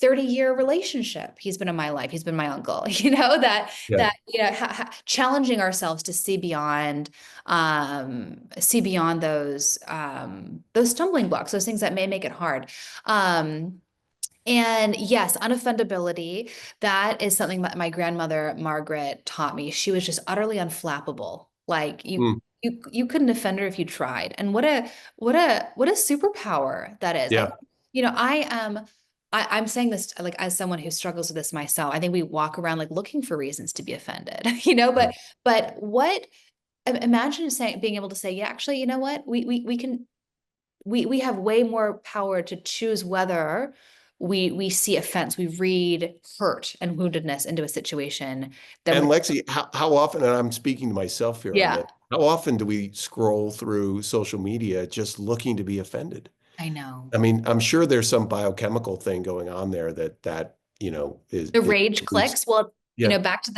30-year relationship. He's been in my life. He's been my uncle, you know, Yeah. you know, challenging ourselves to see beyond those stumbling blocks, those things that may make it hard. And yes, unoffendability, that is something that my grandmother, Margaret, taught me. She was just utterly unflappable. Like you couldn't offend her if you tried. And what a superpower that is. I Yeah. think, you know, I'm saying this like as someone who struggles with this myself. I think we walk around like looking for reasons to be offended, you know, but what imagine being able to say, yeah, actually, you know what? We have way more power to choose whether we see offense, we read hurt and woundedness into a situation than And we, Lexi, how often, and I'm speaking to myself here on yeah, this, how often do we scroll through social media just looking to be offended? I know. I mean, I'm sure there's some biochemical thing going on there that, you know, The it rage leads. clicks. Well, you Yeah. know, back to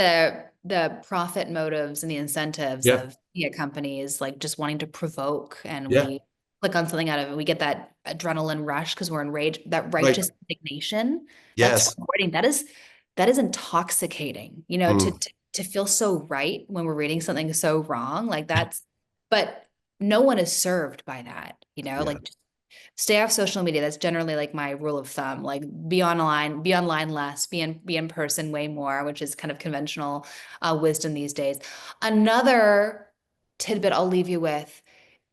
the profit motives and the incentives Yeah. of media companies, like just wanting to provoke, and Yeah. we click on something out of it, we get that adrenaline rush because we're enraged, that Right. righteous indignation, that's Yes. rewarding. That is intoxicating, you know, Mm. to feel so right when we're reading something so wrong. Like but no one is served by that, you know, Yeah. like stay off social media. That's generally like my rule of thumb. Like be online less, be in person way more, which is kind of conventional wisdom these days. Another tidbit I'll leave you with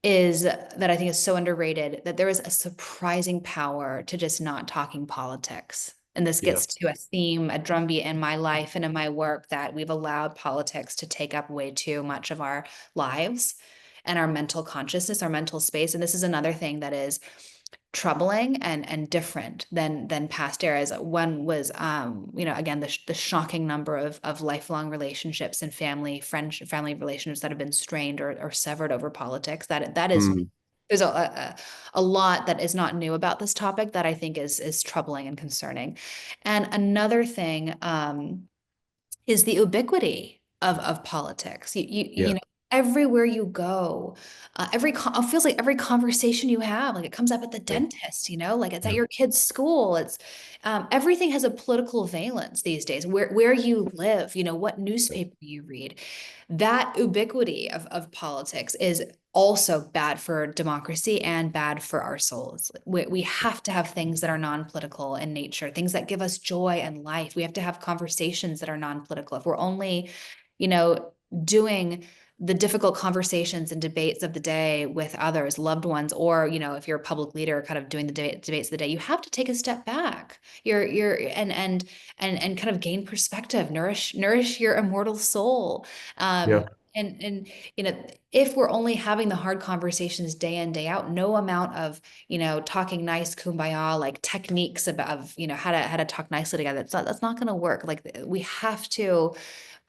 is that I think is so underrated, that there is a surprising power to just not talking politics. And this Yeah. gets to a theme, a drumbeat in my life and in my work, that we've allowed politics to take up way too much of our lives and our mental consciousness, our mental space. And this is another thing that is troubling and different than past eras. One was, you know, again, the shocking number of lifelong relationships and family relationships that have been strained or severed over politics. That is, Mm. there's a lot that is not new about this topic that I think is troubling and concerning. And another thing is the ubiquity of politics. Yeah. You know, everywhere you go, it feels like every conversation you have, like it comes up at the Yeah. dentist, you know, like it's at Yeah. your kid's school. It's everything has a political valence these days. Where you live, you know, what newspaper you read, that ubiquity of politics is also bad for democracy and bad for our souls. We have to have things that are non-political in nature, things that give us joy and life. We have to have conversations that are non-political. If we're only, you know, doing the difficult conversations and debates of the day with others, loved ones, or, you know, if you're a public leader kind of doing the debates of the day, you have to take a step back. And kind of gain perspective, nourish your immortal soul. Yeah. And if we're only having the hard conversations day in, day out, no amount of, talking nice kumbaya, like techniques of, how to talk nicely together, that's not going to work. Like we have to,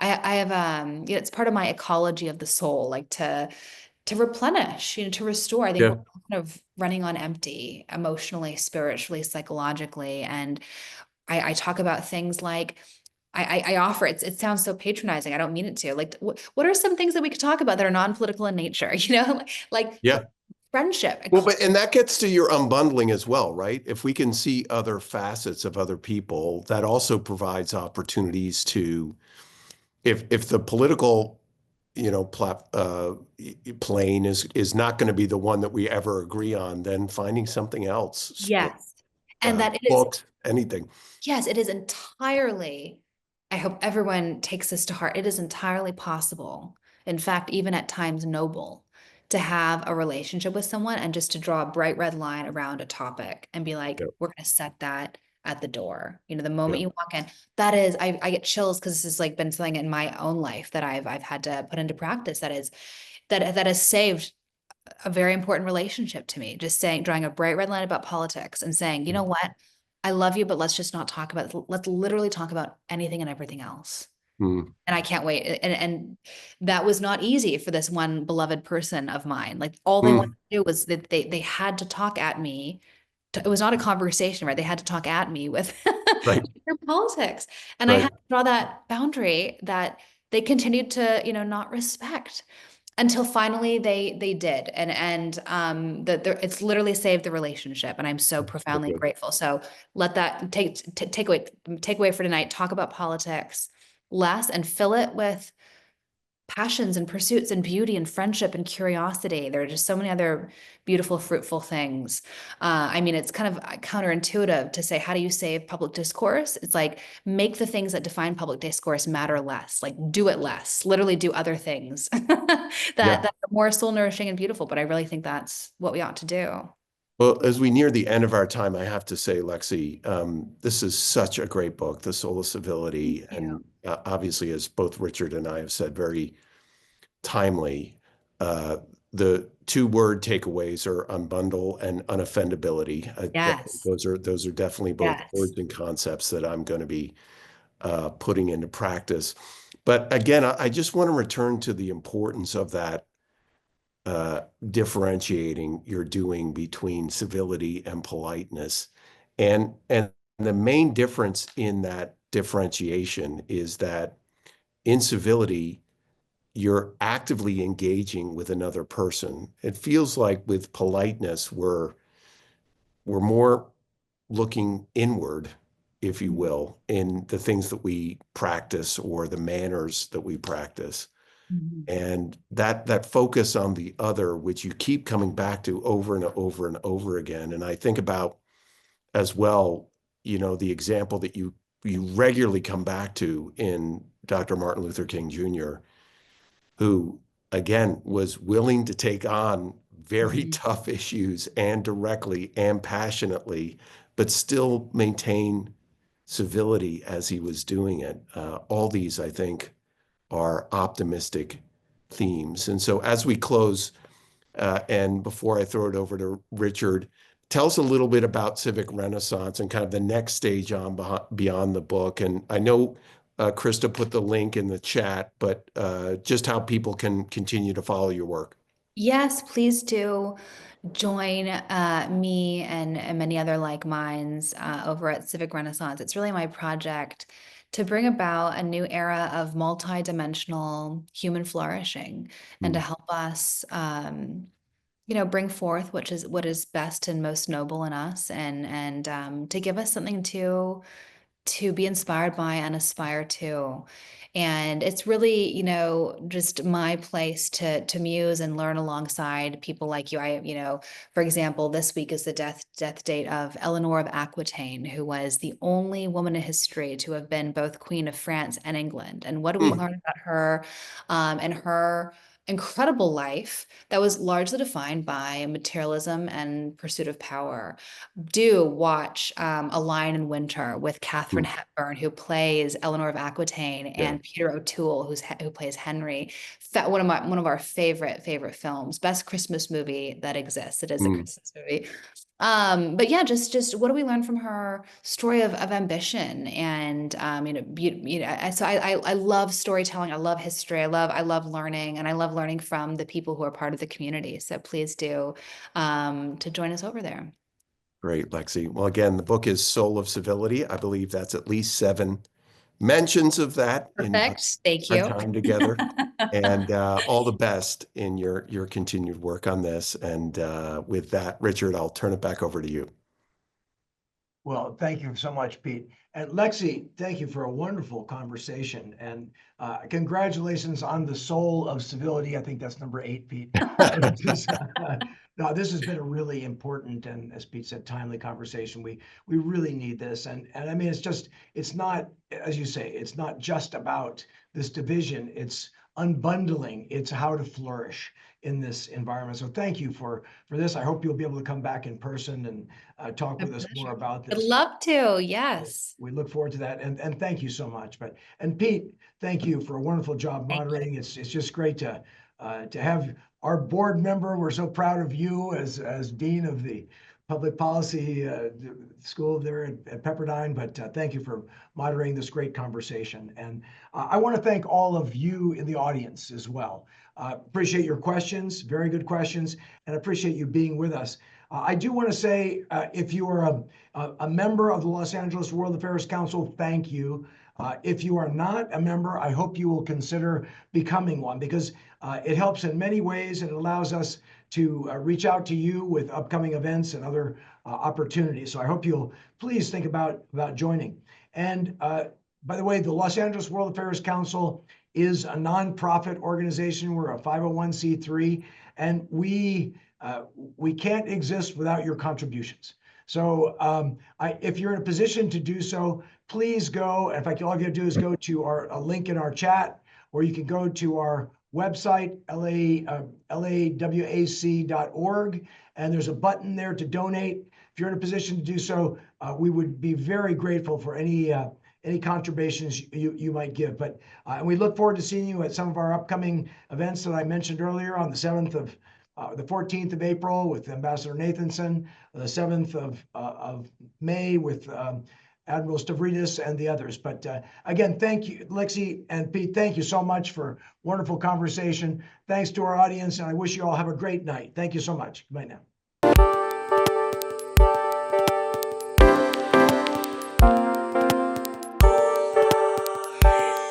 I have, it's part of my ecology of the soul, like to replenish, to restore. I think Yeah. we're kind of running on empty emotionally, spiritually, psychologically. And I talk about things like, I offer it sounds so patronizing. I don't mean it to. Like, what are some things that we could talk about that are non-political in nature? Like Yeah. friendship. Well, and that gets to your unbundling as well, right? If we can see other facets of other people, that also provides opportunities to, if the political, plane is not going to be the one that we ever agree on, then finding something else, sport, Yes. And that it is, books, anything. yes, it is entirely, I hope everyone takes this to heart. It is entirely possible, in fact, even at times noble, to have a relationship with someone and just to draw a bright red line around a topic and be like, Yep. we're going to set that at the door. The Yep. moment you walk in, that is, I get chills because this has like been something in my own life that I've had to put into practice. That has saved a very important relationship to me. Just drawing a bright red line about politics and saying, you know what? I love you, but let's just not talk about, let's literally talk about anything and everything else. Mm. And I can't wait. And that was not easy for this one beloved person of mine. Like all they wanted Mm. to do was that they had to talk at me. It was not a conversation, right? They had to talk at me with Right. their politics. And I Right. had to draw that boundary that they continued to, not respect until finally they did. It's literally saved the relationship. And I'm so profoundly Okay. grateful. So let that take away for tonight. Talk about politics less and fill it with passions and pursuits and beauty and friendship and curiosity. There are just so many other beautiful, fruitful things. I mean, it's kind of counterintuitive to say, how do you save public discourse? It's like, make the things that define public discourse matter less, like do it less, literally do other things that Yeah. are more soul nourishing and beautiful. But I really think that's what we ought to do. Well, as we near the end of our time, I have to say, Lexi, this is such a great book, The Soul of Civility. Thank you. And obviously, as both Richard and I have said, very timely. Uh, the two-word takeaways are unbundle and unoffendability. Yes. Those are definitely both Yes. words and concepts that I'm going to be putting into practice. But again, I just want to return to the importance of that differentiating you're doing between civility and politeness. And the main difference in that differentiation is that in civility, you're actively engaging with another person. It feels like with politeness, we're more looking inward, if you will, in the things that we practice or the manners that we practice. Mhm. And that focus on the other, which you keep coming back to over and over and over again. And I think about as well, the example that you regularly come back to in Dr. Martin Luther King Jr., who again was willing to take on very Mhm. tough issues and directly and passionately, but still maintain civility as he was doing it. All these, I think, are optimistic themes. And so as we close, and before I throw it over to Richard, tell us a little bit about Civic Renaissance and kind of the next stage on beyond the book. And I know Krista put the link in the chat, but just how people can continue to follow your work. Yes, please do join me and many other like minds over at Civic Renaissance. It's really my project to bring about a new era of multidimensional human flourishing and to Mm. help us, bring forth what is best and most noble in us, and to give us something to be inspired by and aspire to. And it's really, just my place to muse and learn alongside people like you. For example, this week is the death date of Eleanor of Aquitaine, who was the only woman in history to have been both Queen of France and England. And what do we Mm. learn about her and her incredible life that was largely defined by materialism and pursuit of power. Do watch A Lion in Winter with Katharine Mm, Hepburn, who plays Eleanor of Aquitaine, yeah. and Peter O'Toole, who plays Henry. One of our favorite films, best Christmas movie that exists. It is a Mm, Christmas movie. But yeah, just what do we learn from her story of ambition and I love storytelling. I love history. I love learning, and I love learning from the people who are part of the community. So please do to join us over there. great, Lexi. Well, again, the book is Soul of Civility. I believe that's at least 7 mentions of that in Perfect. Thank our you. time together. And all the best in your continued work on this. And with that, Richard, I'll turn it back over to you. Well, thank you so much, Pete. And Lexi, thank you for a wonderful conversation. And congratulations on the Soul of Civility. I think that's number 8, Pete. No, this has been a really important and, as Pete said, timely conversation. We really need this. And I mean, it's not, as you say, it's not just about this division. It's unbundling. It's how to flourish in this environment. So thank you for this. I hope you'll be able to come back in person and talk My with us more pleasure. about Would this. love to. Yes. We look forward to that, and thank you so much. And Pete, thank you for a wonderful job Thank you. moderating. It's just great to have our board member. We're so proud of you as dean of the public policy school there at Pepperdine. But thank you for moderating this great conversation. And I want to thank all of you in the audience as well. Appreciate your questions, very good questions, and appreciate you being with us. I do want to say, if you are a member of the Los Angeles World Affairs Council, thank you. If you are not a member, I hope you will consider becoming one, because it helps in many ways, and it allows us to reach out to you with upcoming events and other opportunities. So I hope you'll please think about joining. And by the way, the Los Angeles World Affairs Council is a nonprofit organization. We're a 501c3, and we can't exist without your contributions. So if you're in a position to do so, please go. In fact, all you have to do is go to a link in our chat, or you can go to our website, lawac.org, and there's a button there to donate. If you're in a position to do so, we would be very grateful for any contributions you might give. But and we look forward to seeing you at some of our upcoming events that I mentioned earlier on the 7th of the 14th of April with Ambassador Nathanson, the 7th of May with Admiral Stavridis and the others. But again, thank you, Lexi and Pete. Thank you so much for wonderful conversation. Thanks to our audience, and I wish you all have a great night. Thank you so much. Good night now.